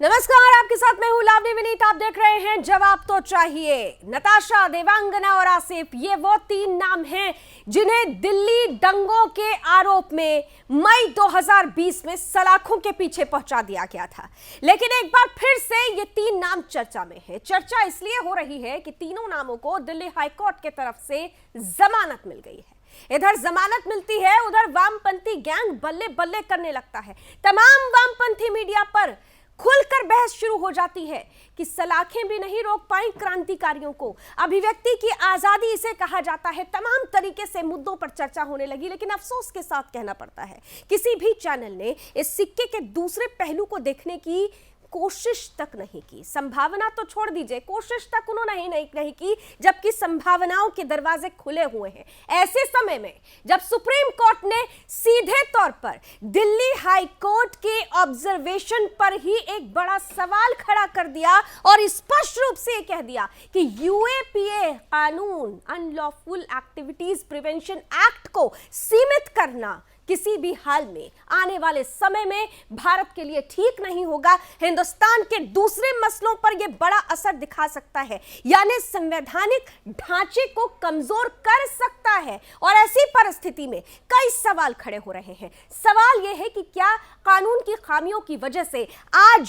नमस्कार, आपके साथ मैं हूं लावनी विनीत। आप देख रहे हैं जवाब तो चाहिए। नताशा, देवांगना और आसिफ, ये वो तीन नाम हैं जिन्हें दिल्ली दंगों के आरोप में मई 2020 में सलाखों के पीछे पहुंचा दिया गया था। लेकिन एक बार फिर से ये तीन नाम चर्चा में है। चर्चा इसलिए हो रही है कि तीनों नामों को दिल्ली हाईकोर्ट की तरफ से जमानत मिल गई है। इधर जमानत मिलती है, उधर वामपंथी गैंग बल्ले बल्ले करने लगता है। तमाम वामपंथी मीडिया पर खुलकर बहस शुरू हो जाती है कि सलाखें भी नहीं रोक पाई क्रांतिकारियों को। अभिव्यक्ति की आजादी इसे कहा जाता है। तमाम तरीके से मुद्दों पर चर्चा होने लगी, लेकिन अफसोस के साथ कहना पड़ता है किसी भी चैनल ने इस सिक्के के दूसरे पहलू को देखने की कोशिश तक नहीं की। संभावना तो छोड़ दीजिए, कोशिश तक उन्होंने नहीं की, जबकि संभावनाओं के दरवाजे खुले हुए हैं। ऐसे समय में जब सुप्रीम कोर्ट ने सीधे तौर पर दिल्ली हाई कोर्ट के ऑब्जर्वेशन पर ही एक बड़ा सवाल खड़ा कर दिया और स्पष्ट रूप से यह कह दिया कि यूएपीए कानून, अनलॉफुल एक्टिविटीज प्रिवेंशन एक्ट को सीमित करना किसी भी हाल में आने वाले समय में भारत के लिए ठीक नहीं होगा। हिंदुस्तान के दूसरे मसलों पर यह बड़ा असर दिखा सकता है, यानी संवैधानिक ढांचे को कमजोर कर सकता है। और ऐसी परिस्थिति में कई सवाल खड़े हो रहे हैं। सवाल यह है कि क्या कानून की खामियों की वजह से आज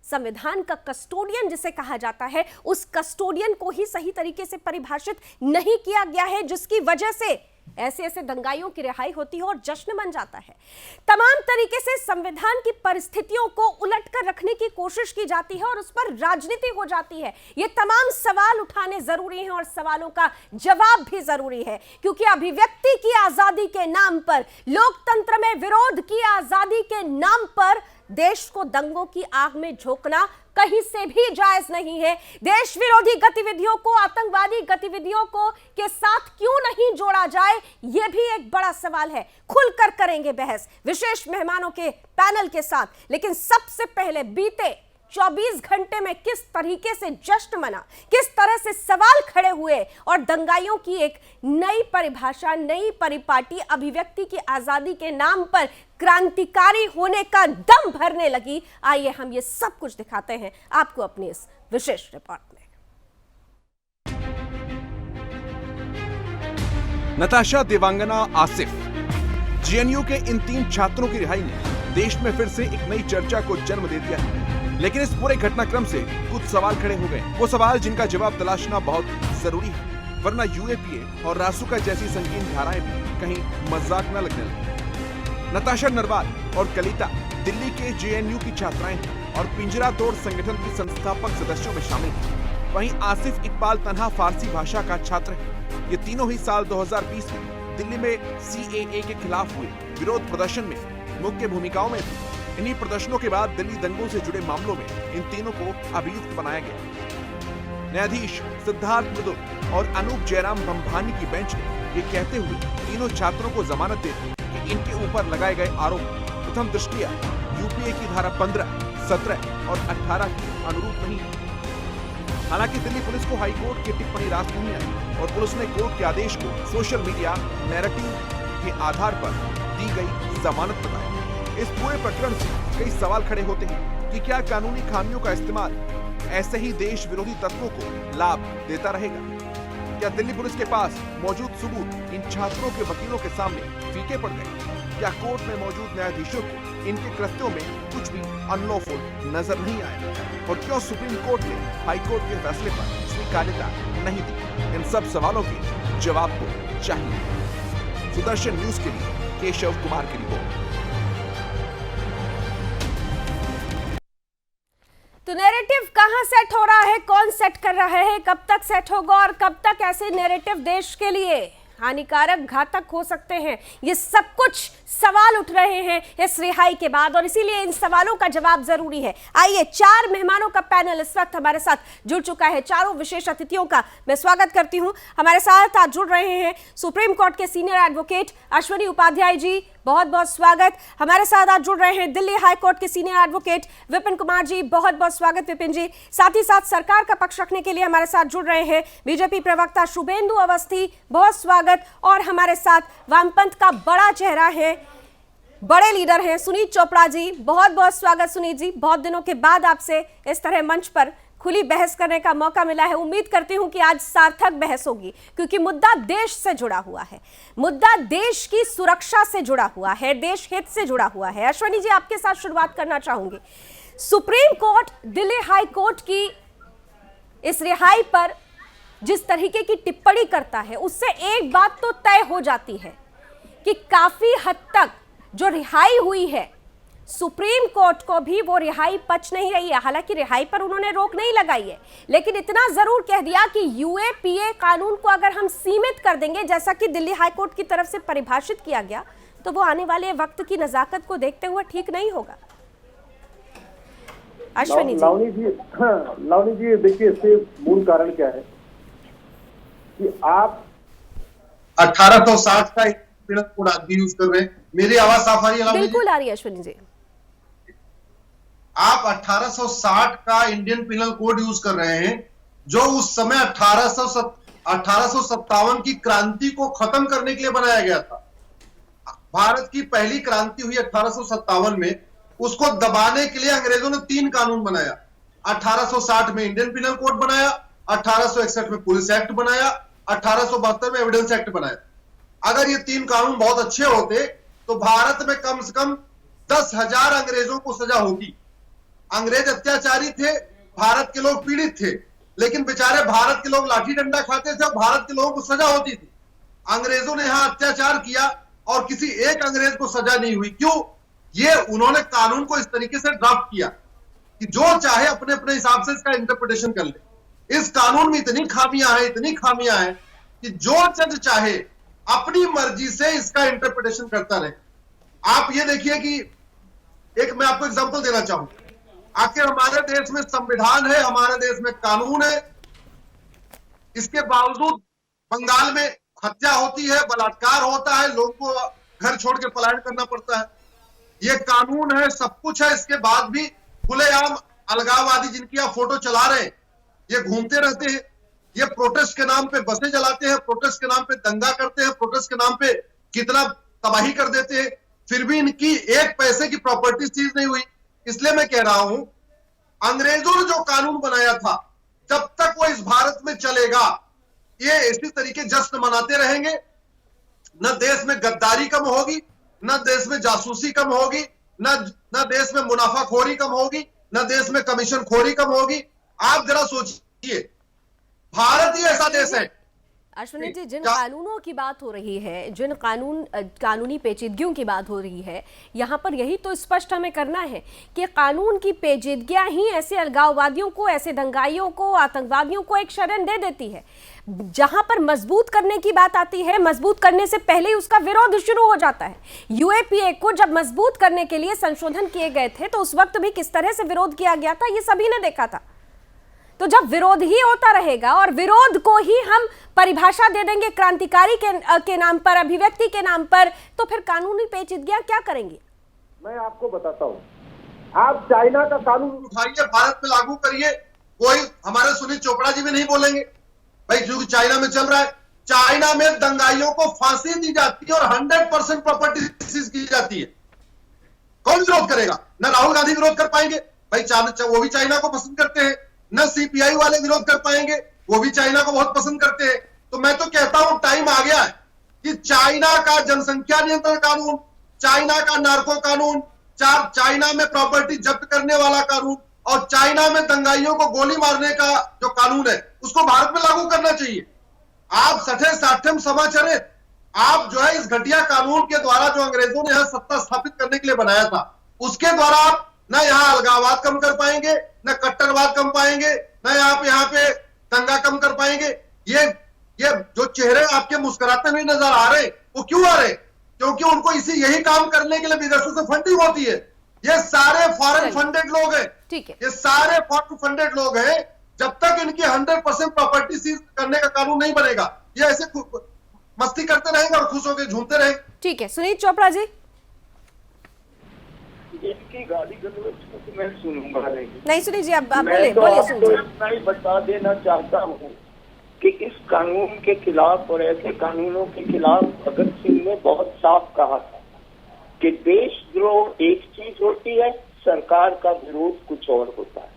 संविधान का कस्टोडियन जिसे कहा जाता है, उस कस्टोडियन को ही सही तरीके से परिभाषित नहीं किया गया है, जिसकी वजह से ऐसे दंगाइयों की रिहाई होती है और जश्न बन जाता है। तमाम तरीके से संविधान की परिस्थितियों को उलटकर रखने की कोशिश की जाती है और उस पर राजनीति हो जाती है। ये तमाम सवाल उठाने जरूरी हैं और सवालों का जवाब भी जरूरी है, क्योंकि अभिव्यक्ति की आजादी के नाम पर, लोकतंत्र में विरोध की आजादी के नाम पर देश को दंगों की आग में झोंकना कहीं से भी जायज नहीं है। देश विरोधी गतिविधियों को आतंकवादी गतिविधियों को के साथ क्यों नहीं जोड़ा जाए, यह भी एक बड़ा सवाल है। खुलकर करेंगे बहस विशेष मेहमानों के पैनल के साथ। लेकिन सबसे पहले बीते 24 घंटे में किस तरीके से जश्न मना, किस तरह से सवाल खड़े हुए और दंगाइयों की एक नई परिभाषा, नई परिपाटी अभिव्यक्ति की आजादी के नाम पर क्रांतिकारी होने का दम भरने लगी। आइए हम ये सब कुछ दिखाते हैं आपको अपनी इस विशेष रिपोर्ट में। नताशा, देवांगना, आसिफ, जेएनयू के इन तीन छात्रों की रिहाई ने देश में फिर से एक नई चर्चा को जन्म दे दिया है। लेकिन इस पूरे घटनाक्रम से कुछ सवाल खड़े हो गए, वो सवाल जिनका जवाब तलाशना बहुत जरूरी है, वरना यूएपीए और रासुका जैसी संगीन धाराएं भी कहीं मजाक न लगने लगे। नताशा नरवाल और कलिता दिल्ली के जेएनयू की छात्राएं हैं और पिंजरा तोड़ संगठन की संस्थापक सदस्यों में शामिल हैं। वहीं आसिफ इकबाल तन्हा फारसी भाषा का छात्र है। ये तीनों ही साल 2020 में दिल्ली में सीएए के खिलाफ हुए विरोध प्रदर्शन में मुख्य भूमिकाओं में थे। इन्हीं प्रदर्शनों के बाद दिल्ली दंगों से जुड़े मामलों में इन तीनों को अभियुक्त बनाया गया। न्यायाधीश सिद्धार्थ मृदुल और अनूप जयराम बंभानी की बेंच ने ये कहते हुए तीनों छात्रों को जमानत दे दी कि इनके ऊपर लगाए गए आरोप प्रथम दृष्टया यूपीए की धारा 15, 17 और 18 के अनुरूप नहीं है। हालांकि दिल्ली पुलिस को हाईकोर्ट की टिप्पणी रास नहीं आई और पुलिस ने कोर्ट के आदेश को सोशल मीडिया नैरेटिव के आधार पर दी गई जमानत बताया। इस पूरे प्रकरण से कई सवाल खड़े होते हैं कि क्या कानूनी खामियों का इस्तेमाल ऐसे ही देश विरोधी तत्वों को लाभ देता रहेगा? क्या दिल्ली पुलिस के पास मौजूद सबूत इन छात्रों के वकीलों के सामने फीके पड़ गए? क्या कोर्ट में मौजूद न्यायाधीशों को इनके कृत्यों में कुछ भी अनलॉफुल नजर नहीं आया? और क्यों सुप्रीम कोर्ट ने हाई कोर्ट के फैसले पर स्वीकार्यता नहीं दी? इन सब सवालों के जवाब को चाहिए। सुदर्शन न्यूज के लिए केशव कुमार की रिपोर्ट। तो नैरेटिव कहां सेट हो रहा है, कौन सेट कर रहा है, कब तक सेट होगा और कब तक ऐसे नैरेटिव देश के लिए हानिकारक, घातक हो सकते हैं, ये सब कुछ सवाल उठ रहे हैं इस रिहाई के बाद और इसीलिए इन सवालों का जवाब जरूरी है। आइए, चार मेहमानों का पैनल इस वक्त हमारे साथ जुड़ चुका है। चारों विशेष अतिथियों का मैं स्वागत करती हूं। हमारे साथ आज जुड़ रहे हैं सुप्रीम कोर्ट के सीनियर एडवोकेट अश्विनी उपाध्याय जी, बहुत बहुत स्वागत। हमारे साथ आज जुड़ रहे हैं दिल्ली हाई कोर्ट के सीनियर एडवोकेट विपिन कुमार जी, बहुत बहुत स्वागत विपिन जी। साथ ही साथ सरकार का पक्ष रखने के लिए हमारे साथ जुड़ रहे हैं बीजेपी प्रवक्ता शुभेंदु अवस्थी, बहुत स्वागत। और हमारे साथ वामपंथ का बड़ा चेहरा है बड़े लीडर हैं सुनीत चोपड़ा जी। बहुत बहुत स्वागत सुनीत जी, बहुत दिनों के बाद आपसे इस तरह मंच पर खुली बहस करने का मौका मिला है। उम्मीद करती हूं कि आज सार्थक बहस होगी, क्योंकि मुद्दा देश से जुड़ा हुआ है, मुद्दा देश की सुरक्षा से जुड़ा हुआ है, देश हित से जुड़ा हुआ है। अश्विनी जी, आपके साथ शुरुआत करना चाहूंगी। Supreme court Delhi high court की इस रिहाई पर जिस तरीके की टिप्पणी करता है, उससे एक बात तो तय हो जाती है कि काफी हद तक जो रिहाई हुई है, सुप्रीम कोर्ट को भी वो रिहाई पच नहीं रही है। हालांकि रिहाई पर उन्होंने रोक नहीं लगाई है, लेकिन इतना जरूर कह दिया कि यूएपीए कानून को अगर हम सीमित कर देंगे, जैसा कि दिल्ली हाई कोर्ट की तरफ से परिभाषित किया गया, तो वो आने वाले वक्त की नजाकत को देखते हुए ठीक नहीं होगा। अश्विनी जी, लावनी जी देखिए, इसके मूल कारण क्या है कि आप 1860 का पीड़ित कोड यूज कर रहे हैं। मेरी आवाज साफ आ रही है? बिल्कुल आ रही है अश्विनी जी। आप 1860 का इंडियन पिनल कोड यूज कर रहे हैं, जो उस समय 1857 की क्रांति को खत्म करने के लिए बनाया गया था। भारत की पहली क्रांति हुई 1857 में, उसको दबाने के लिए अंग्रेजों ने 3 कानून बनाया। 1860 में इंडियन पिनल कोड बनाया, 1861 में पुलिस एक्ट बनाया, 1872 में एविडेंस एक्ट बनाया। अगर ये 3 कानून बहुत अच्छे होते तो भारत में कम से कम 10,000 अंग्रेजों को सजा होगी। अंग्रेज अत्याचारी थे, भारत के लोग पीड़ित थे, लेकिन बेचारे भारत के लोग लाठी डंडा खाते थे और भारत के लोगों को सजा होती थी। अंग्रेजों ने यहां अत्याचार किया और किसी एक अंग्रेज को सजा नहीं हुई। क्यों? ये उन्होंने कानून को इस तरीके से ड्राफ्ट किया कि जो चाहे अपने अपने हिसाब से इसका इंटरप्रिटेशन कर ले। इस कानून में इतनी खामियां हैं कि जो जज चाहे अपनी मर्जी से इसका इंटरप्रिटेशन करता रहे। आप ये देखिए कि एक मैं आपको एग्जांपल देना चाहूंगा। आखिर हमारे देश में संविधान है, हमारे देश में कानून है, इसके बावजूद बंगाल में हत्या होती है, बलात्कार होता है, लोगों को घर छोड़ के पलायन करना पड़ता है। ये कानून है, सब कुछ है, इसके बाद भी खुलेआम अलगाववादी जिनकी आप फोटो चला रहे हैं, ये घूमते रहते हैं। ये प्रोटेस्ट के नाम पे बसें जलाते हैं, प्रोटेस्ट के नाम पे दंगा करते हैं, प्रोटेस्ट के नाम पे कितना तबाही कर देते हैं, फिर भी इनकी एक पैसे की प्रॉपर्टी सीज नहीं हुई। इसलिए मैं कह रहा हूं, अंग्रेजों ने जो कानून बनाया था, जब तक वो इस भारत में चलेगा, ये इसी तरीके जश्न मनाते रहेंगे। न देश में गद्दारी कम होगी, न देश में जासूसी कम होगी, न देश में मुनाफाखोरी कम होगी, न देश में कमीशन खोरी कम होगी। आप जरा सोचिए, भारत ही ऐसा देश है। अश्विनी जी, जिन कानूनों की बात हो रही है, जिन कानूनी पेचीदगियों की बात हो रही है, यहाँ पर यही तो स्पष्ट हमें करना है कि कानून की पेचीदगियां ही ऐसे अलगाववादियों को, ऐसे दंगाइयों को, आतंकवादियों को एक शरण दे देती है। जहां पर मजबूत करने की बात आती है, मजबूत करने से पहले ही उसका विरोध शुरू हो जाता है। यूएपीए को जब मजबूत करने के लिए संशोधन किए गए थे, तो उस वक्त भी किस तरह से विरोध किया गया था, ये सभी ने देखा था। तो जब विरोध ही होता रहेगा और विरोध को ही हम परिभाषा दे देंगे क्रांतिकारी के नाम पर, अभिव्यक्ति के नाम पर, तो फिर कानूनी पेचीदगियां क्या करेंगे? मैं आपको बताता हूं, आप चाइना का कानून उठाइए, भारत में लागू करिए, कोई हमारे सुनीत चोपड़ा जी भी नहीं बोलेंगे भाई, जो चाइना में चल रहा है। चाइना में दंगाइयों को फांसी दी जाती है और 100% प्रॉपर्टी सीज की जाती है। कौन विरोध करेगा? न राहुल गांधी विरोध कर पाएंगे भाई, वो भी चाइना को पसंद करते हैं। न सीपीआई वाले विरोध कर पाएंगे, वो भी चाइना को बहुत पसंद करते हैं। तो मैं तो कहता हूं, टाइम आ गया है कि चाइना का जनसंख्या नियंत्रण कानून, चाइना का नार्को कानून, चाइना में प्रॉपर्टी जब्त करने वाला कानून और चाइना में दंगाइयों को गोली मारने का जो कानून है, उसको भारत में लागू करना चाहिए। आप 60 समाचार, आप जो है इस घटिया कानून के द्वारा जो अंग्रेजों ने यहां सत्ता स्थापित करने के लिए बनाया था, उसके द्वारा आप न यहां अलगाववाद कम कर पाएंगे, न कट्टरवाद कम पाएंगे, न यहाँ पे दंगा कम कर पाएंगे। ये जो चेहरे आपके मुस्कुराते हुए नजर आ रहे, वो क्यों आ रहे? क्योंकि उनको यही काम करने के लिए विदेशों से फंडिंग होती है। ये सारे फॉरेन फंडेड लोग हैं, ठीक है, ये सारे फॉरेन फंडेड लोग हैं। जब तक इनकी 100% प्रॉपर्टी सीज करने का कानून नहीं बनेगा, ये ऐसे मस्ती करते रहेंगे और खुश होकर झूमते रहेंगे। ठीक है, सुनीत चोपड़ा जी। इनकी गाली गलौज को मैं सुनूंगा नहीं सुनीत जी, अब बोलिए सुनीत। इतना ही बता देना चाहता हूँ कि इस कानून के खिलाफ और ऐसे कानूनों के खिलाफ भगत सिंह ने बहुत साफ कहा था कि देशद्रोह एक चीज होती है, सरकार का विरोध कुछ और होता है।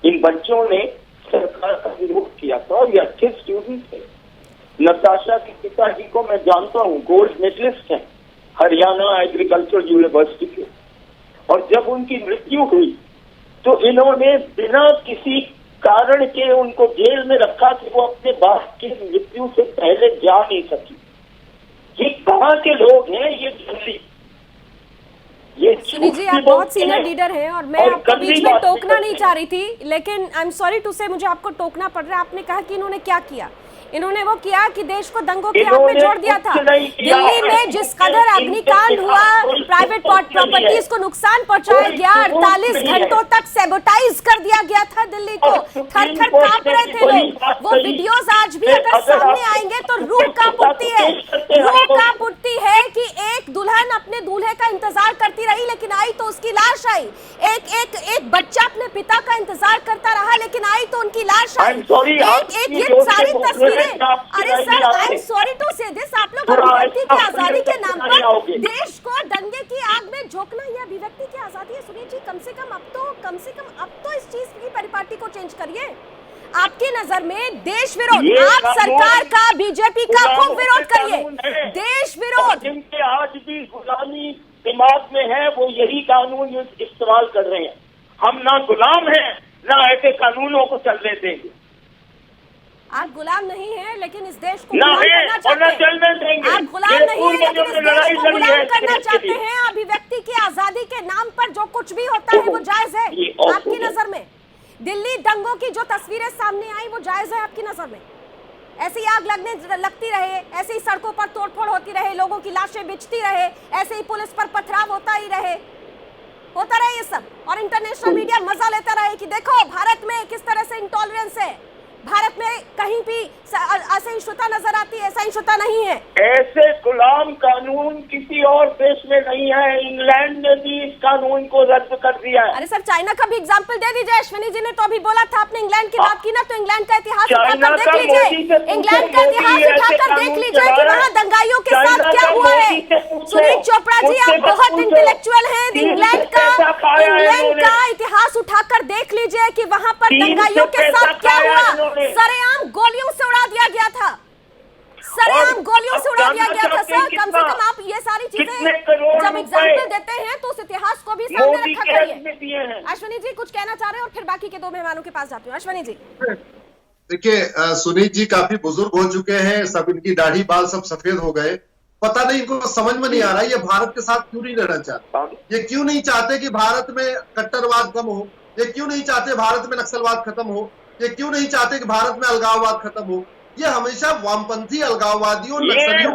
इन बच्चों ने सरकार का विरोध किया था और ये अच्छे स्टूडेंट थे। नताशा के पिताजी को मैं जानता हूँ, गोल्ड मेडलिस्ट हैं हरियाणा एग्रीकल्चर यूनिवर्सिटी के, और जब उनकी मृत्यु हुई तो इन्होंने बिना किसी कारण के उनको जेल में रखा कि वो अपने बाप की मृत्यु से पहले जा नहीं सकी। ये कहाँ के लोग हैं? ये दिल्ली, ये सुनी जी, आप बहुत सीनियर लीडर हैं और मैं आपको बीच में टोकना नहीं चाह रही थी, लेकिन आई एम सॉरी टू से मुझे आपको टोकना पड़ रहा है। आपने कहा कि इन्होंने क्या किया। इन्होंने वो किया कि देश को दंगों की आग में जोड़ दिया था। दिल्ली में जिस कदर अग्निकांड हुआ, प्राइवेट प्रॉपर्टीज को नुकसान पहुंचाया गया, 48 घंटों तक सैबोटाइज कर दिया गया था दिल्ली को, थर थर कांप रहे थे लोग। वो वीडियोस आज भी अगर सामने आएंगे तो रूह कांप उठती है, रूह कांप उठती है कि एक दुल्हन अपने दूल्हे का इंतजार करती रही, लेकिन आई तो उसकी लाश आई। एक बच्चा अपने पिता का इंतजार करता रहा, लेकिन आई तो उनकी लाश आई। एक ये सारी तस्वीरें, अरे sir, I am sorry to say this, आप लोग अभिव्यक्ति की आजादी के नाम पर देश को दंगे की आग में झोंकना, यह अभिव्यक्ति की आजादी है। सुनील जी, कम से कम अब तो इस चीज की परिपाटी को चेंज करिए। आपकी नजर में देश विरोध, आप सरकार का, बीजेपी का खूब विरोध करिए, देश विरोध। जिनके आज भी गुलामी दिमाग में है, वो यही कानून इस्तेमाल कर रहे हैं। हम ना गुलाम हैं, ना ऐसे कानूनों को चलने देंगे। आप गुलाम नहीं हैं, लेकिन इस देश को गुलाम करना चाहते हैं। चलने देंगे। आप गुलाम नहीं हैं, लेकिन इस देश को गुलाम करना चाहते हैं। अभिव्यक्ति की आजादी के नाम पर जो कुछ भी होता है वो जायज है आपकी नजर में। दिल्ली दंगों की जो तस्वीरें सामने आई वो जायज है आपकी नजर में? ऐसी आग लगती रहे, ऐसे ही सड़कों पर तोड़फोड़ होती रहे, लोगों की लाशें बिछती रहे, ऐसे ही पुलिस पर पथराव होता रहे ये सब, और इंटरनेशनल मीडिया मजा लेता रहे कि देखो भारत में किस तरह से इंटॉलरेंस है, भारत में कहीं भी असहिष्णुता नजर आती है, सहिष्णुता नहीं है। ऐसे गुलाम कानून किसी और देश में नहीं है। इंग्लैंड ने भी इस कानून को रद्द कर दिया है। अरे सर, चाइना का भी एग्जांपल दे दीजिए। अश्विनी जी ने तो अभी बोला था, आपने इंग्लैंड की बात की ना, तो इंग्लैंड का इतिहास उठाकर देख लीजिए, इंग्लैंड का इतिहास उठाकर देख लीजिए कि वहाँ दंगाइयों के साथ क्या हुआ है। सुनील चोपड़ा जी, आप बहुत इंटेलेक्चुअल हैं, इंग्लैंड का इतिहास उठाकर देख लीजिए कि वहाँ पर दंगाइयों के साथ क्या हुआ। सरेआम गोलियों से उड़ा दिया गया था, सरेआम गोलियों से उड़ा दिया गया था। सर, कम से कम आप ये सारी चीजें जब एग्जाम्पल देते हैं तो उस इतिहास को भी सामने रखा करिए। अश्विनी जी कुछ कहना चाह रहे हैं और फिर बाकी के दो मेहमानों के पास जाती हूँ। अश्विनी जी, देखिए, सुनील जी काफी बुजुर्ग हो चुके हैं, सब इनकी दाढ़ी बाल सब सफेद हो गए। पता नहीं इनको समझ में नहीं आ रहा ये भारत के साथ क्यों नहीं लड़ना चाहते, ये क्यों नहीं चाहते कि भारत में कट्टरवाद कम हो, ये क्यों नहीं चाहते भारत में नक्सलवाद खत्म हो, ये क्यों नहीं चाहते कि भारत में अलगाववाद खत्म हो। ये हमेशा वामपंथी अलगाववादियों, नक्सलियों,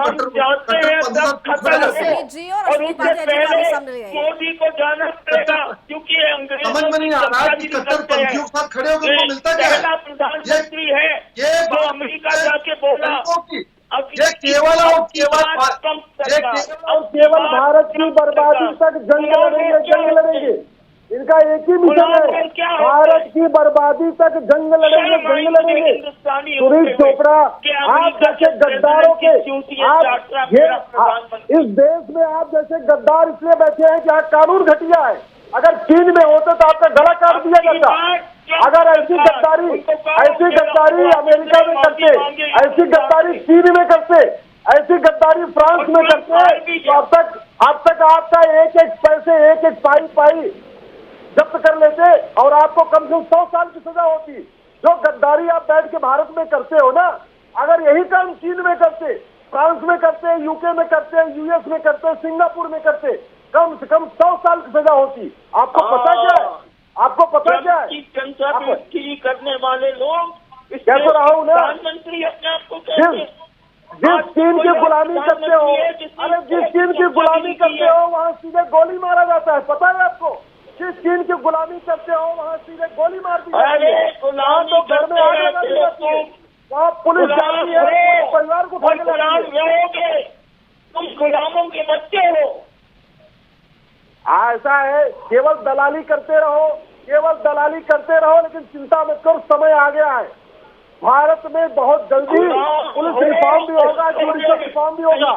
मोदी को जाना पड़ेगा, क्योंकि समझ में नहीं आ रहा कि कट्टरपंथियों के साथ खड़े होकर उनको मिलता क्या है। प्रधानमंत्री है ये अमेरिका जाके बोला, ये केवल और केवल भारत की बर्बादी तक जंग लड़ेंगे। इनका एक ही मिशन है, भारत की बर्बादी तक जंग लड़ेंगे। सुनील चोपड़ा, आप जैसे गद्दारों के, इस देश में आप जैसे गद्दार इसलिए बैठे हैं कि यहाँ कानून घटिया है। अगर चीन में होते तो आपका गला काट दिया जाता। अगर ऐसी गद्दारी अमेरिका में करते, ऐसी गद्दारी चीन में करते, ऐसी गद्दारी फ्रांस में करते, तो अब तक आपका एक एक पैसे, एक एक पाई जब्त कर लेते और आपको कम से कम 100 साल की सजा होती। जो गद्दारी आप बैठ के भारत में करते हो ना, अगर यही काम चीन में करते, फ्रांस में करते, यूके में करते, यूएस में करते, सिंगापुर में करते, कम से कम 100 साल की सजा होती। आपको पता क्या है? आपको पता क्या है? जनता करने वाले लोग कैसे रहो ना, प्रधानमंत्री अपने आप को जिस चीन की गुलामी करते हो, अरे जिस चीन की गुलामी करते हो वहाँ सीधे गोली मारा जाता है। पता है आपको? जिस चीन की गुलामी करते हो वहाँ सीधे गोली मार दी जाती है। तो घर में आग लगा दी जाती है, वहाँ पुलिस जाती है, परिवार को उठा के लाती है। तुम गुलामों के बच्चे हो। ऐसा है, केवल दलाली करते रहो, लेकिन चिंता मत करो, समय आ गया है। भारत में बहुत जल्दी पुलिस रिफॉर्म भी होगा, जुडिशल रिफॉर्म भी होगा,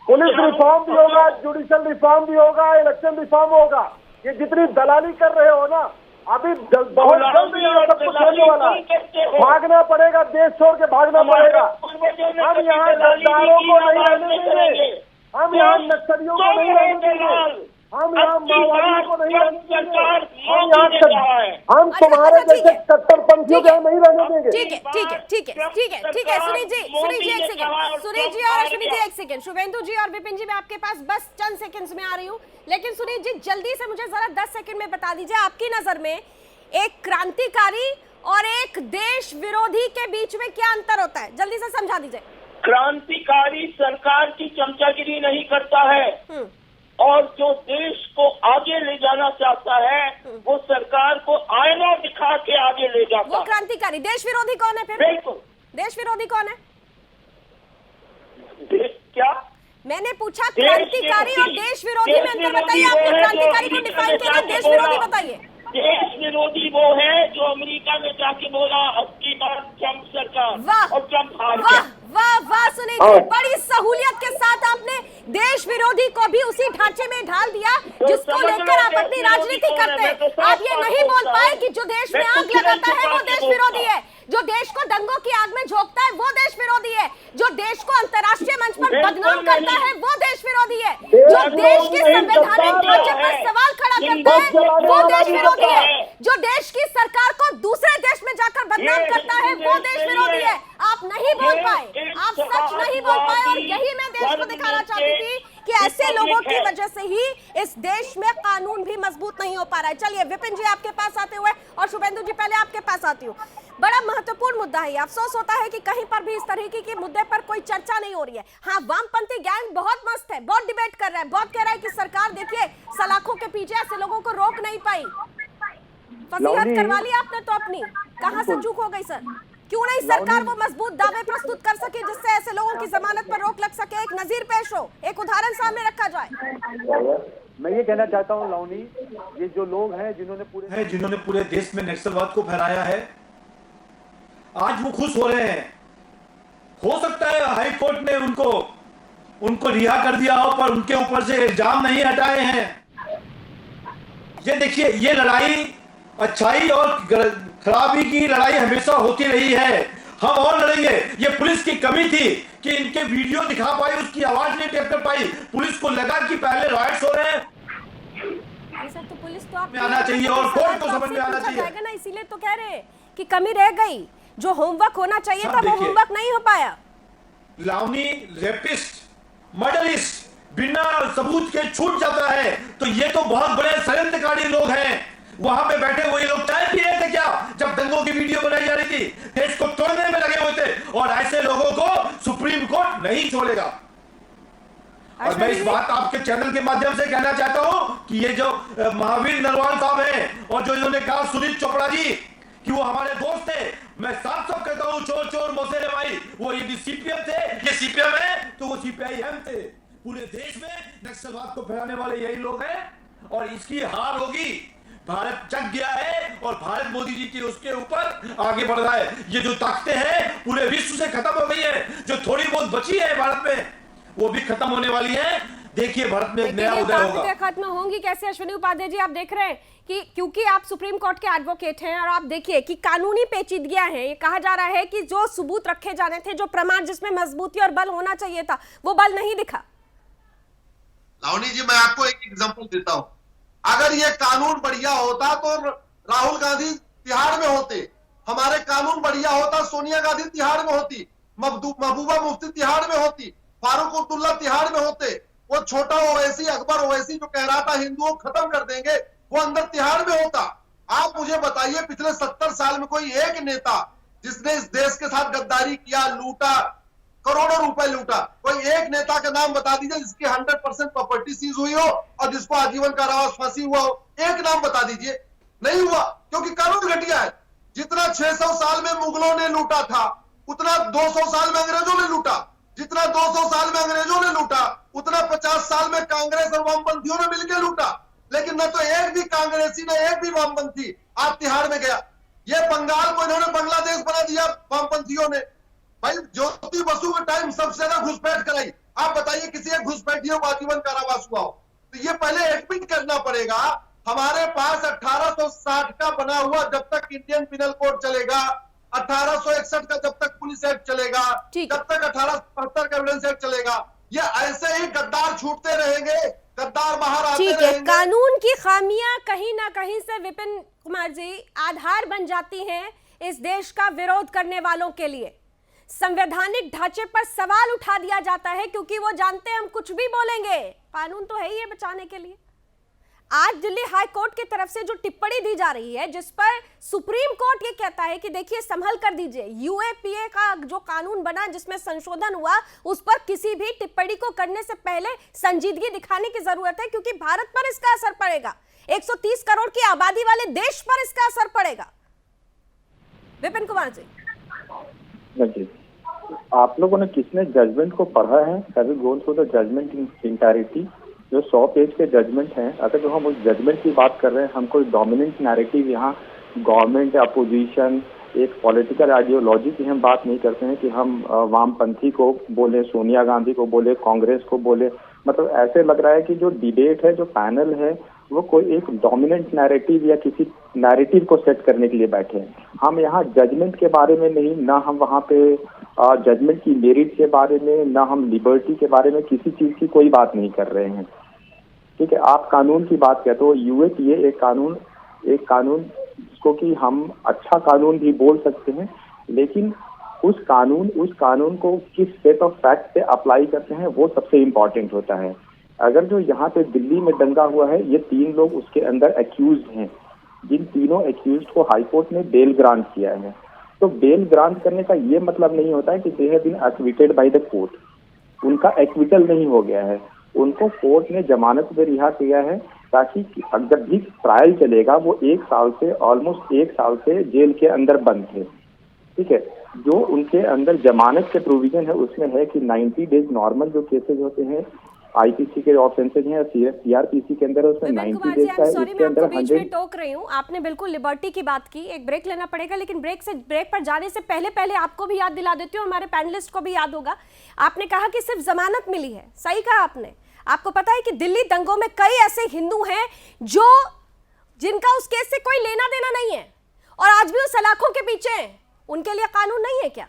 पुलिस रिफॉर्म भी होगा, जुडिशियल रिफॉर्म भी होगा, इलेक्शन रिफॉर्म होगा। ये जितनी दलाली कर रहे हो ना, अभी बहुत जल्द ये सब कुछ होने वाला है। भागना पड़ेगा, देश छोड़ के भागना पड़ेगा। हम यहाँ गद्दारों को नहीं रहने देंगे, हम यहाँ नक्सलियों को नहीं रहने देंगे, हम यहाँ माओवादियों को नहीं रहने देंगे, हम तुम्हारे जैसे कट्टरपंथियों को नहीं रहने देंगे। ठीक है ठीक है ठीक है ठीक है ठीक है। सुनील जी एक सेकंड, सुनील जी और अश्विनी जी एक सेकंड, शुभेंदु जी और विपिन जी मैं आपके पास बस चंद सेकंड्स में आ रही हूँ, लेकिन सुनील जी जल्दी से मुझे जरा 10 सेकंड में बता दीजिए, आपकी नजर में एक क्रांतिकारी और एक देश विरोधी के बीच में क्या अंतर होता है, जल्दी से समझा दीजिए। क्रांतिकारी सरकार की चमचागिरी नहीं करता है और जो देश को आगे ले जाना चाहता है वो सरकार को आईना दिखा के आगे ले जाता है। वो क्रांतिकारी। देश विरोधी कौन है फिर? बिल्कुल। देश विरोधी कौन है? क्या मैंने पूछा क्रांतिकारी और देश विरोधी में अंतर बताइए। आपने क्रांतिकारी को डिफाइन किया, देश विरोधी बताइए। देश विरोधी वो है जो अमेरिका में जाके बोला अब की बार ट्रम्प सरकार और ट्रम्प हार गया। वाह वाह सुनील जी, बड़ी सहूलियत के साथ आपने देश विरोधी को भी उसी ढांचे में ढाल दिया जिसको लेकर आप अपनी राजनीति करते हैं। आप ये नहीं बोल पाए कि जो देश में आग लगाता है वो देश विरोधी है, जो देश को दंगों की आग में झोंकता है वो देश विरोधी है, जो देश को अंतर्राष्ट्रीय मंच पर बदनाम करता है वो देश विरोधी है, जो देश के संवैधानिक ढांचे पर सवाल खड़ा करता है वो देश विरोधी है, जो देश की सरकार को दूसरे देश में जाकर बदनाम करता है वो देश विरोधी है। आप नहीं बोल पाए, आप सच नहीं बोल पाए, और यही मैं देश को दिखाना चाहती थी कि ऐसे लोगों की वजह से ही इस देश में कानून भी मजबूत नहीं हो पा रहा है। चलिए विपिन जी आपके पास आते हुए और शुभेंदु जी पहले आपके पास आती हूँ। बड़ा महत्वपूर्ण मुद्दा है, अफसोस होता है कि कहीं पर भी इस तरीके के मुद्दे पर कोई चर्चा नहीं हो रही है। हाँ, वामपंथी गैंग बहुत मस्त है, बहुत डिबेट कर रहा है, बहुत कह रहा है कि सरकार देखिए सलाखों के पीछे ऐसे लोगों को रोक नहीं पाई। फजीहत करवा ली आपने तो अपनी, कहां से चूक हो गई सर? क्यों नहीं सरकार वो मजबूत दावे प्रस्तुत कर सके जिससे ऐसे लोगों की जमानत पर रोक लग सके, एक नजीर पेश हो, एक उदाहरण सामने रखा जाए। मैं ये कहना चाहता हूँ लावनी, ये जो लोग हैं जिन्होंने पूरे देश में नक्सलवाद को फैलाया है, आज वो खुश हो रहे हैं। हो सकता है हाई कोर्ट ने उनको रिहा कर दिया हो, पर उनके ऊपर से इल्जाम नहीं हटाए हैं। ये देखिए, ये लड़ाई अच्छाई और खराबी की लड़ाई हमेशा होती रही है, हम और लड़ेंगे। ये पुलिस की कमी थी कि इनके वीडियो दिखा पाई, उसकी आवाज नहीं टेप कर पाई। पुलिस को लगा कि पहले राइट्स हो रहे हैं, सर तो पुलिस तो आप आना चाहिए और कोर्ट को समझ में आना चाहिए ना, इसीलिए तो कह रहे हैं कि कमी रह गई, जो होमवर्क होना चाहिए था वो होमवर्क नहीं हो पाया। लावनी रेपिस्ट, मर्डरिस्ट बिना सबूत के छूट जाता है, तो ये तो बहुत बड़े षड्यंत्रकारी लोग हैं। वहां पे बैठे हुए लोग चाय पी रहे थे क्या जब दंगों की वीडियो बनाई जा रही थी? देश को तोड़ने में लगे हुए थे, और ऐसे लोगों को सुप्रीम कोर्ट नहीं छोड़ेगा। और मैं इस बात आपके चैनल के माध्यम से कहना चाहता हूं कि ये जो महावीर नरवाल साहब हैं और जो इन्होंने कहा सुनील चोपड़ा जी कि वो हमारे दोस्त थे, मैं साफ साफ कहता हूं चोर चोर मोसेरे भाई, वो यदि सीपीएम थे, ये सीपीएम है तो वो सीपीआईएम थे। पूरे देश में नक्सलवाद को फैलाने वाले यही लोग हैं, और इसकी हार होगी। भारत जग गया है और भारत मोदी जी के उसके ऊपर आगे बढ़ रहा है। ये जो ताकतें हैं पूरे विश्व से खत्म हो गई है, जो थोड़ी बहुत बची है भारत में वो भी खत्म होने वाली है। देखिए भारत में एक नया उदय होगा। खत्म होंगी कैसे? अश्विनी उपाध्याय जी, आप देख रहे हैं कि क्योंकि आप सुप्रीम कोर्ट के एडवोकेट हैं और आप देखिए कि कानूनी पेचीदगियां हैं। ये कहा जा रहा है कि जो सबूत रखे जाने थे, जो प्रमाण जिसमें मजबूती और बल होना चाहिए था, वो बल नहीं दिखा। लावनी जी, मैं आपको एक एग्जांपल देता हूं। अगर ये कानून बढ़िया होता तो राहुल गांधी तिहाड़ में होते, हमारे कानून बढ़िया होता सोनिया गांधी तिहाड़ में होती, महबूबा मुफ्ती तिहाड़ में होती, फारूक अब्दुल्ला तिहाड़ में होते। वो छोटा ओवैसी, अकबर ओवैसी जो कह रहा था हिंदुओं खत्म कर देंगे, वो अंदर तिहाड़ में होता। आप मुझे बताइए पिछले 70 साल में कोई एक नेता जिसने इस देश के साथ गद्दारी किया, लूटा, करोड़ों रुपए लूटा, कोई एक नेता का नाम बता दीजिए जिसकी 100% प्रॉपर्टी सीज हुई हो और जिसको आजीवन कारावास फांसी हुआ हो। एक नाम बता दीजिए। नहीं हुआ, क्योंकि कानून घटिया है। जितना 600 साल में मुगलों ने लूटा था, उतना 200 साल में अंग्रेजों ने लूटा। जितना 200 साल में अंग्रेजों ने लूटा, उतना 50 साल में कांग्रेस और वामपंथियों ने मिलकर लूटा। लेकिन न तो एक भी कांग्रेसी, न एक भी वामपंथी आज तिहाड़ में गया। ये बंगाल को इन्होंने बांग्लादेश बना दिया वामपंथियों ने। भाई ज्योति बसु के टाइम सबसे ज्यादा घुसपैठ कराई, आप बताइए किसी के घुसपैठियों को आजीवन कारावास हुआ हो, तो ये पहले एडमिट करना पड़ेगा। हमारे पास 1860 का बना हुआ जब तक इंडियन पिनल कोड चलेगा, 1861 का जब तक पुलिस एक्ट चलेगा, जब तक 1875 का एविडेंस एक्ट चलेगा, ये ऐसे ही गद्दार छूटते रहेंगे, गद्दार बाहर आते ठीक है। रहेंगे। कानून की खामियां कहीं ना कहीं से विपिन कुमार जी आधार बन जाती हैं इस देश का विरोध करने वालों के लिए। संवैधानिक ढांचे पर सवाल उठा दिया जाता है क्योंकि वो जानते हैं हम कुछ भी बोलेंगे, कानून तो है ही है बचाने के लिए। आज दिल्ली हाई कोर्ट की तरफ से जो टिप्पणी दी जा रही है, जिस पर सुप्रीम कोर्ट ये कहता है कि देखिए संभल कर दीजिए, यूएपीए का जो कानून बना जिसमें संशोधन हुआ, उस पर किसी भी टिप्पणी को करने से पहले संजीदगी दिखाने की जरूरत है, क्योंकि भारत पर इसका असर पड़ेगा, 130 करोड़ की आबादी वाले देश पर इसका असर पड़ेगा। विपिन कुमार जी, आप लोगों ने किसने जजमेंट को पढ़ा है? Have you gone through the judgment in entirety? जो 100 पेज के जजमेंट हैं, अगर जो हम उस जजमेंट की बात कर रहे हैं, हम कोई डोमिनेंट नैरेटिव यहाँ गवर्नमेंट या अपोजिशन एक पॉलिटिकल आइडियोलॉजी की हम बात नहीं करते हैं कि हम वामपंथी को बोले, सोनिया गांधी को बोले, कांग्रेस को बोले। मतलब ऐसे लग रहा है कि जो डिबेट है, जो पैनल है, वो कोई एक डोमिनेंट नैरेटिव या किसी नैरेटिव को सेट करने के लिए बैठे हैं। हम यहाँ जजमेंट के बारे में नहीं, ना हम वहाँ पे जजमेंट की मेरिट के बारे में, ना हम लिबर्टी के बारे में किसी चीज की कोई बात नहीं कर रहे हैं। ठीक है, आप कानून की बात कहते हो, यूएपीए एक कानून जिसको कि हम अच्छा कानून भी बोल सकते हैं, लेकिन उस कानून को किस सेट ऑफ फैक्ट पे अप्लाई करते हैं वो सबसे इम्पोर्टेंट होता है। अगर जो यहाँ पे दिल्ली में दंगा हुआ है, ये 3 लोग उसके अंदर एक्यूज्ड हैं, जिन तीनों एक्यूज्ड को हाई कोर्ट ने बेल ग्रांट किया है। तो बेल ग्रांट करने का ये मतलब नहीं होता है कि they have been acquitted by the court. उनका एक्विटल नहीं हो गया है, उनको कोर्ट ने जमानत पे रिहा किया है, ताकि अगर भी ट्रायल चलेगा वो 1 साल से ऑलमोस्ट 1 साल से जेल के अंदर बंद थे। ठीक है, जो उनके अंदर जमानत के प्रोविजन है उसमें है कि 90 डेज नॉर्मल जो केसेस होते हैं आईपीसी के ऑफेंसेज हैं, सीआरपीसी के अंदर उसमें 90 डेज का है, इसके अंदर 100। टोक रही हूँ, आपने बिल्कुल लिबर्टी की बात की, एक ब्रेक लेना पड़ेगा, लेकिन ब्रेक पर जाने से पहले आपको भी याद दिला देती हूँ, हमारे पैनलिस्ट को भी याद होगा। आपने कहा कि सिर्फ जमानत मिली है, सही कहा आपने। आपको पता है कि दिल्ली दंगों में कई ऐसे हिंदू हैं जिनका उस केस से कोई लेना देना नहीं है और आज भी उस सलाखों के पीछे हैं। उनके लिए कानून नहीं है क्या?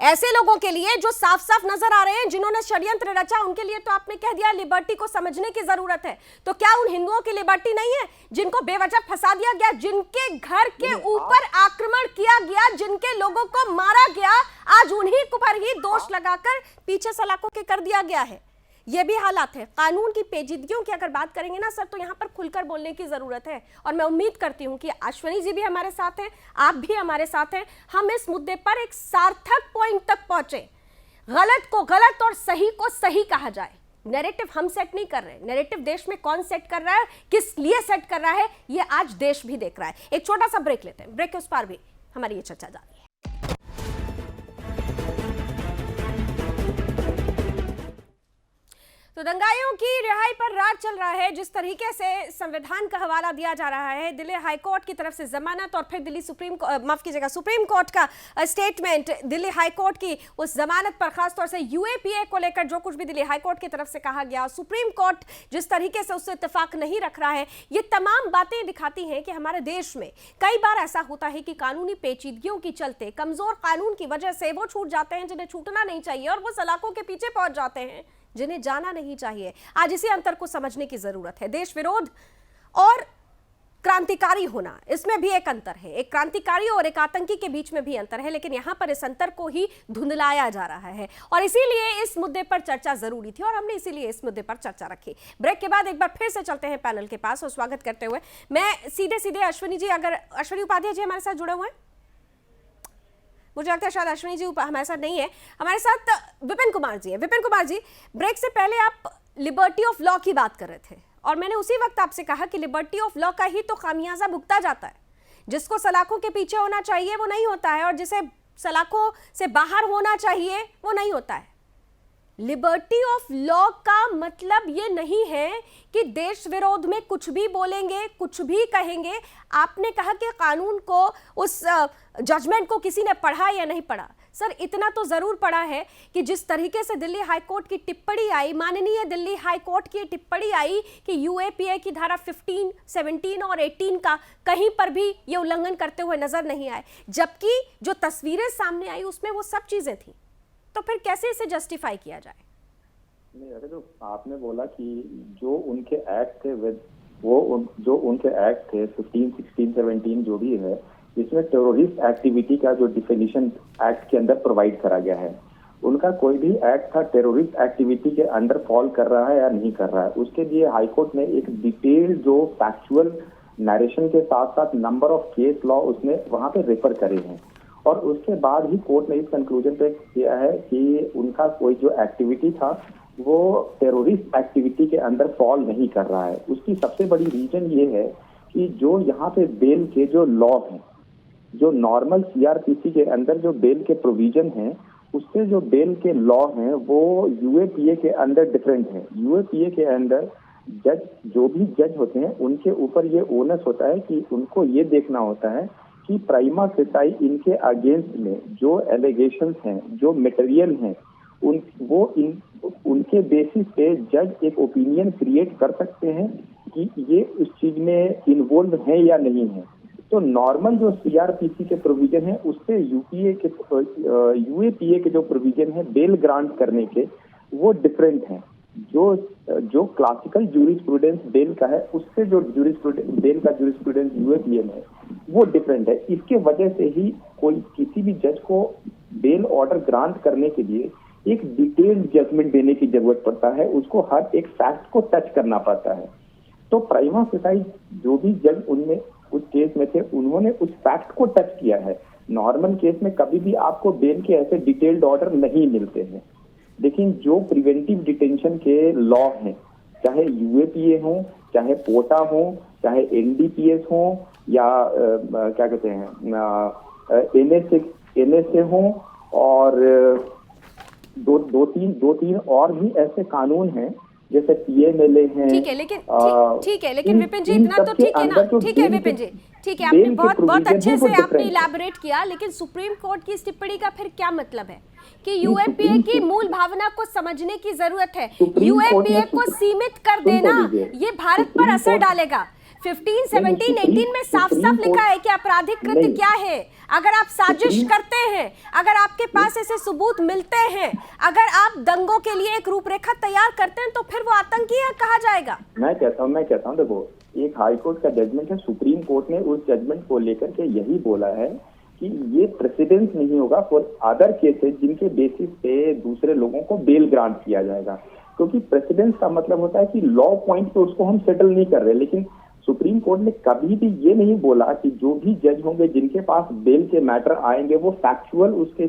ऐसे लोगों के लिए जो साफ साफ नजर आ रहे हैं, जिन्होंने षड्यंत्र रचा, उनके लिए तो आपने कह दिया लिबर्टी को समझने की जरूरत है। तो क्या उन हिंदुओं की लिबर्टी नहीं है जिनको बेवजह फंसा दिया गया, जिनके घर के ऊपर आक्रमण किया गया, जिनके लोगों को मारा गया, आज उन्हीं पर ही दोष लगाकर पीछे सलाखों के कर दिया गया है। ये भी हालात है। कानून की पेचीदगियों की अगर बात करेंगे ना सर, तो यहाँ पर खुलकर बोलने की जरूरत है, और मैं उम्मीद करती हूँ कि अश्विनी जी भी हमारे साथ हैं, आप भी हमारे साथ हैं। हम इस मुद्दे पर एक सार्थक पॉइंट तक पहुंचे, गलत को गलत और सही को सही कहा जाए। नैरेटिव हम सेट नहीं कर रहे, नैरेटिव देश में कौन सेट कर रहा है, किस लिए सेट कर रहा है, ये आज देश भी देख रहा है। एक छोटा सा ब्रेक लेते हैं, ब्रेक के उस पार भी हमारी ये चर्चा जारी है। तो दंगाइयों की रिहाई पर राज चल रहा है। जिस तरीके से संविधान का हवाला दिया जा रहा है, दिल्ली हाई कोर्ट की तरफ से जमानत और फिर दिल्ली सुप्रीम कोर्ट का स्टेटमेंट, दिल्ली हाई कोर्ट की उस जमानत पर खासतौर से यूएपीए को लेकर जो कुछ भी दिल्ली हाई कोर्ट की तरफ से कहा गया, सुप्रीम कोर्ट जिस तरीके से उससे इत्तेफाक नहीं रख रहा है, ये तमाम बातें दिखाती हैं कि हमारे देश में कई बार ऐसा होता है कि कानूनी पेचीदगियों के चलते, कमजोर कानून की वजह से वो छूट जाते हैं जिन्हें छूटना नहीं चाहिए, और वो सलाखों के पीछे पहुंच जाते हैं जिन्हें जाना नहीं चाहिए। आज इसी अंतर को समझने की जरूरत है। देश विरोध और क्रांतिकारी होना, इसमें भी एक अंतर है। एक क्रांतिकारी और एक आतंकी के बीच में भी अंतर है, लेकिन यहां पर इस अंतर को ही धुंधलाया जा रहा है, और इसीलिए इस मुद्दे पर चर्चा जरूरी थी और हमने इसीलिए इस मुद्दे पर चर्चा रखी। ब्रेक के बाद एक बार फिर से चलते हैं पैनल के पास, और स्वागत करते हुए मैं सीधे अश्विनी जी, अगर अश्विनी उपाध्याय जी हमारे साथ जुड़े हुए हैं, मुझे लगता है शायद अश्विनी जी हमारे साथ नहीं है, हमारे साथ विपिन कुमार जी है। विपिन कुमार जी, ब्रेक से पहले आप लिबर्टी ऑफ लॉ की बात कर रहे थे, और मैंने उसी वक्त आपसे कहा कि लिबर्टी ऑफ लॉ का ही तो खामियाजा भुगता जाता है। जिसको सलाखों के पीछे होना चाहिए वो नहीं होता है, और जिसे सलाखों से बाहर होना चाहिए वो नहीं होता है। लिबर्टी ऑफ लॉ का मतलब ये नहीं है कि देश विरोध में कुछ भी बोलेंगे, कुछ भी कहेंगे। आपने कहा कि कानून को, उस जजमेंट को किसी ने पढ़ा या नहीं पढ़ा, सर इतना तो जरूर पड़ा है कि जिस तरीके से दिल्ली हाईकोर्ट की टिप्पणी आई, माननीय दिल्ली हाईकोर्ट की टिप्पणी आई कि यूएपीए की धारा 15, 17 और 18 का कहीं पर भी ये उल्लंघन करते हुए नजर नहीं आए, जबकि जो तस्वीरें सामने आई उसमें वो सब चीजें थी। तो फिर कैसे इसे जस्टिफाई किया जाए? नहीं, अगर जो आपने बोला कि जो उनके एक्ट थे जो उनके एक्ट थे 15, 16, 17 जो भी है, इसमें टेररिस्ट एक्टिविटी का जो डिफिनीशन एक्ट के अंदर प्रोवाइड करा गया है, उनका कोई भी एक्ट था टेररिस्ट एक्टिविटी के अंडर फॉल कर रहा है या नहीं कर रहा है, उसके लिए हाईकोर्ट ने एक डिटेल्ड जो फैक्चुअल नरेशन के साथ साथ नंबर ऑफ केस लॉ उसने वहां पे रेफर करे हैं, और उसके बाद ही कोर्ट ने इस कंक्लूजन पे किया है कि उनका कोई जो एक्टिविटी था वो टेररिस्ट एक्टिविटी के अंदर फॉल नहीं कर रहा है। उसकी सबसे बड़ी रीजन ये है कि जो यहाँ पे बेल के जो लॉ हैं, जो नॉर्मल सीआरपीसी के अंदर जो बेल के प्रोविजन हैं, उससे जो बेल के लॉ हैं वो यूएपीए के अंदर डिफरेंट है। यूएपीए के अंदर जो भी जज होते हैं उनके ऊपर ये ओनस होता है कि उनको ये देखना होता है कि प्राइमा फेसाई इनके अगेंस्ट में जो एलिगेशंस हैं, जो मटेरियल हैं, उनके बेसिस पे जज एक ओपिनियन क्रिएट कर सकते हैं कि ये उस चीज में इन्वॉल्व है या नहीं है। तो नॉर्मल जो सीआरपीसी के प्रोविजन है उससे यूएपीए के जो प्रोविजन है बेल ग्रांट करने के, वो डिफरेंट हैं। जो क्लासिकल जूरिस्प्रूडेंस बेल का है उससे जो बेल का जूरिस्प्रूडेंस यूएपीए में है वो डिफरेंट है। इसके वजह से ही कोई किसी भी जज को बेल ऑर्डर ग्रांट करने के लिए एक डिटेल्ड जजमेंट देने की जरूरत पड़ता है, उसको हर एक फैक्ट को टच करना पड़ता है। तो प्राइमा फेसाई जो भी जज उनमें उस केस में थे उन्होंने उस फैक्ट को टच किया है। नॉर्मल केस में कभी भी आपको बेल के ऐसे डिटेल्ड ऑर्डर नहीं मिलते हैं, लेकिन जो प्रिवेंटिव डिटेंशन के लॉ हैं, चाहे यूएपीए हो, चाहे पोटा हो, चाहे एनडीपीएस हो, या क्या कहते हैं एनएसए हो, और दो तीन और भी ऐसे कानून हैं जैसे पीएमएलए हैं। ठीक है, लेकिन विपिन जी इतना तो ठीक है ना, ठीक है विपिन जी, ठीक है, आपने बहुत अच्छे से आपने इलैबोरेट किया, लेकिन सुप्रीम कोर्ट की इस टिप्पणी का फिर क्या मतलब है कि यूएपीए की मूल भावना को समझने की जरूरत है। यूएपीए को सीमित कर देना ये भारत पर असर डालेगा। 15, 17, 18 में साफ साफ लिखा है कि आपराधिक कृत्य क्या है। अगर आप साजिश करते हैं, अगर आपके पास ऐसे सबूत मिलते हैं, अगर आप दंगों के लिए एक रूपरेखा तैयार करते हैं, तो फिर वो आतंकी कहा जाएगा। मैं कहता हूँ देखो, एक हाई कोर्ट का जजमेंट है, सुप्रीम कोर्ट ने उस जजमेंट को लेकर के यही बोला है कि ये प्रेसिडेंस नहीं होगा फॉर अदर केसेस जिनके बेसिस पे दूसरे लोगों को बेल ग्रांट किया जाएगा, क्योंकि प्रेसिडेंस का मतलब होता है कि लॉ पॉइंट पे उसको हम सेटल नहीं कर रहे। लेकिन सुप्रीम कोर्ट ने कभी भी ये नहीं बोला कि जो भी जज होंगे जिनके पास बेल के मैटर आएंगे वो फैक्चुअल उसके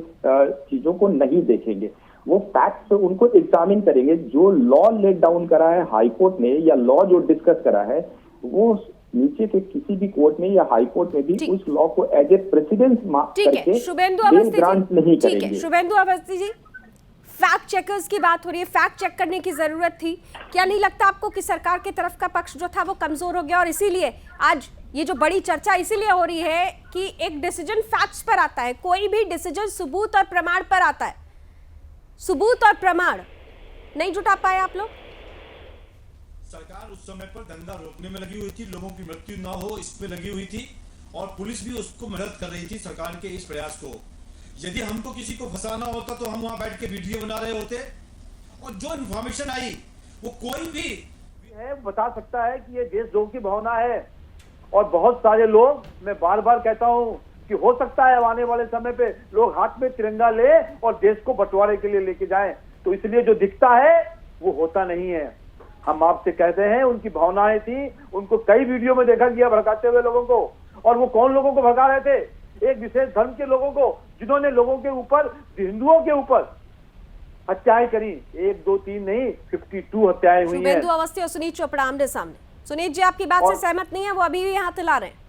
चीजों को नहीं देखेंगे, वो फैक्ट्स उनको एग्जामिन करेंगे। जो लॉ लेट डाउन करा है हाई कोर्ट ने या लॉ जो डिस्कस करा है वो नीचे के किसी भी कोर्ट में या हाई कोर्ट में भी उस लॉ को एज ए प्रेसिडेंस करके बेल ग्रांट नहीं करेंगे। शुभेंदु अवस्थी जी, फैक्ट चेकर्स की बात हो रही है, फैक्ट चेक करने की जरूरत थी। क्या नहीं लगता आपको कि सरकार की तरफ का पक्ष जो था वो कमजोर हो गया, और इसीलिए आज ये जो बड़ी चर्चा इसीलिए हो रही है कि एक डिसीजन फैक्ट्स पर आता है, कोई भी डिसीजन सबूत और प्रमाण पर आता है। सबूत और प्रमाण नहीं जुटा पाए आप लोग। सरकार उस समय पर दंगा रोकने में लगी हुई थी, लोगों की मृत्यु ना हो इस पे लगी हुई थी, और पुलिस भी उसको मदद कर रही थी सरकार के इस प्रयास को। यदि हमको किसी को फंसाना होता तो हम वहां बैठ के वीडियो बना रहे होते, और जो इन्फॉर्मेशन आई वो कोई भी है बता सकता है कि ये देशद्रोह की भावना है। और बहुत सारे लोग, मैं बार बार कहता हूं कि हो सकता है आने वाले समय पे लोग हाथ में तिरंगा ले और देश को बंटवारे के लिए लेके जाएं, तो इसलिए जो दिखता है वो होता नहीं है। हम आपसे कहते हैं उनकी भावनाएं थी, उनको कई वीडियो में देखा गया भड़काते हुए लोगों को। और वो कौन लोगों को भड़का रहे थे? एक विशेष धर्म के लोगों को, जिन्होंने लोगों के ऊपर, हिंदुओं के ऊपर हत्याएं करी। 1, 2, 3 नहीं, 52 हत्याएं हुई हैं। शुभेंदु अवस्थी और सुनीत चोपड़ा आमने सामने। सुनीत जी आपकी बात से सहमत नहीं है, वो अभी भी हाथ हिला रहे हैं।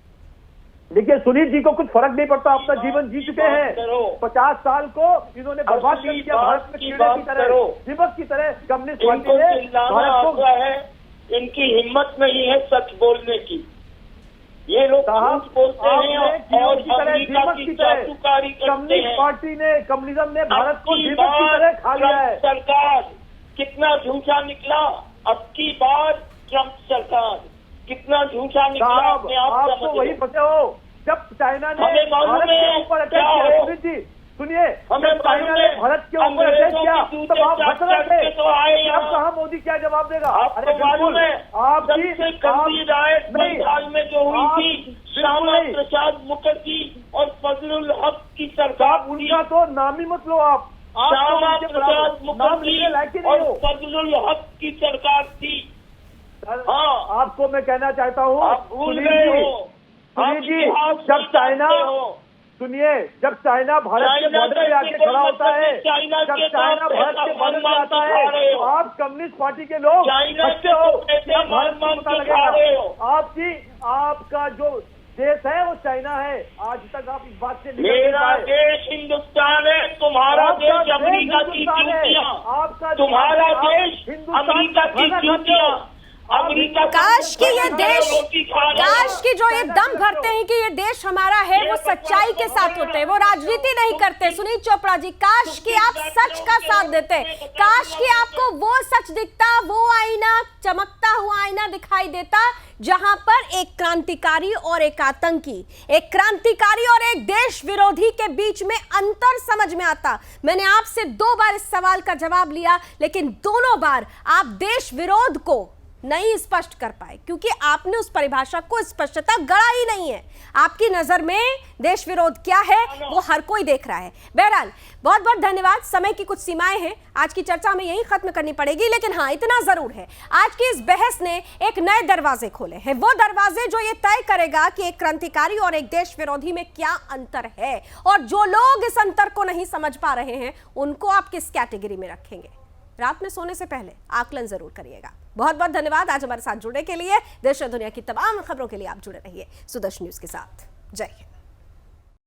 देखिए, सुनीत जी को कुछ फर्क नहीं पड़ता, अपना जीवन जी चुके हैं। 50 साल को इन्होंने बर्बाद कर दिया भारत में, कीड़े की तरह, दिवस की तरह कम्युनिस्ट पार्टी ने भारत को। इनकी हिम्मत नहीं है सच बोलने की। ये लोग झूठ बोलते हैं और अमेरिका की चाटुकारी करते कम्युनिस्ट हैं। पार्टी ने, कम्युनिज्म ने भारत को अब की दीमक की तरह खा लिया ट्रंप है। सरकार कितना झूठा निकला। अब की बार ट्रंप सरकार कितना झूठा निकला। साहब, अपने आप आप तो समझ वही लो। फंसे हो जब चाइना ने हमें मालूम भारत है के ऊपर अटैक क्या किया। हो। सुनील जी सुनिए, हमें जब चाइना मालूम ने है भारत के ऊपर अटैक अंग्रेजों किया की तब आप हंस रहे थे। तो आए यहाँ। अब कहाँ मोदी क्या जवाब देगा? आपको मालूम है आपकी सबसे गंदी रायत नहीं, बंगाल में जो हुई आप थी, बिल्कुल श्यामा नहीं। प्रसाद मुखर्जी और फजलुल हक की सरकार आप उनका तो नाम ही मत लो। आप तो श्यामा उनके प्रसाद नाम मुखर्जी लेने लायक ही और नहीं हो। फजलुल हक की सरकार थी। हाँ। आपको मैं कहना चाहता हूँ, आप भूल सुनील गए जी, हो। सुनील आप जी, इतिहास जब नहीं चाइना जानते हो। सुनिए, जब चाइना भारत के चाइना बॉर्डर पे से आके कोई खड़ा होता मतलब है, नहीं, चाइना जब के चाइना साथ भारत के पैसा बॉर्डर पे मान आता मान है, के खा रहे हो। आप कम्युनिस्ट पार्टी के लोग चाइना हंसते के हो। तो पैसे क्या भारत मान को पता के खा रहे हो। लगेगा? आपका जो देश है वो चाइना है। आज तक आप इस बात से निकल नहीं मेरा पाए। देश हिंदुस्तान है, तुम्हारा आपका देश अमेरिका की हिंदुस्तान है। चूतियां। आपका तुम्हारा आप देश हिंदुस्तान अमेरिका का की खाना खाते चूतियां। हो। अमेरिका काश कि ये देश, काश कि जो ये चाइना दम करते भरते हो। हैं कि ये देश हमारा है, वो सच्चाई के साथ होते हैं, वो राजनीति नहीं करते। सुनील चोपड़ा जी, काश कि आप सच का साथ देते, काश कि आपको वो सच दिखता, वो आईना, चमकता हुआ आईना दिखाई देता जहां पर एक क्रांतिकारी और एक आतंकी, एक क्रांतिकारी और एक देश विरोधी के बीच में अंतर समझ में आता। मैंने आपसे 2 बार इस सवाल का जवाब लिया, लेकिन दोनों बार आप देश विरोध को नहीं स्पष्ट कर पाए, क्योंकि आपने उस परिभाषा को स्पष्टता गढ़ा ही नहीं है। आपकी नजर में देश विरोध क्या है वो हर कोई देख रहा है। बहरहाल, बहुत बहुत धन्यवाद। समय की कुछ सीमाएं हैं, आज की चर्चा हमें यहीं खत्म करनी पड़ेगी, लेकिन हाँ, इतना जरूर है, आज की इस बहस ने एक नए दरवाजे खोले हैं। वो दरवाजे जो ये तय करेगा कि एक क्रांतिकारी और एक देश विरोधी में क्या अंतर है, और जो लोग इस अंतर को नहीं समझ पा रहे हैं उनको आप किस कैटेगरी में रखेंगे। रात में सोने से पहले आकलन जरूर करिएगा। बहुत बहुत धन्यवाद आज हमारे साथ जुड़ने के लिए। देश और दुनिया की तमाम खबरों के लिए आप जुड़े रहिए सुदर्शन न्यूज के साथ। जय हिंद।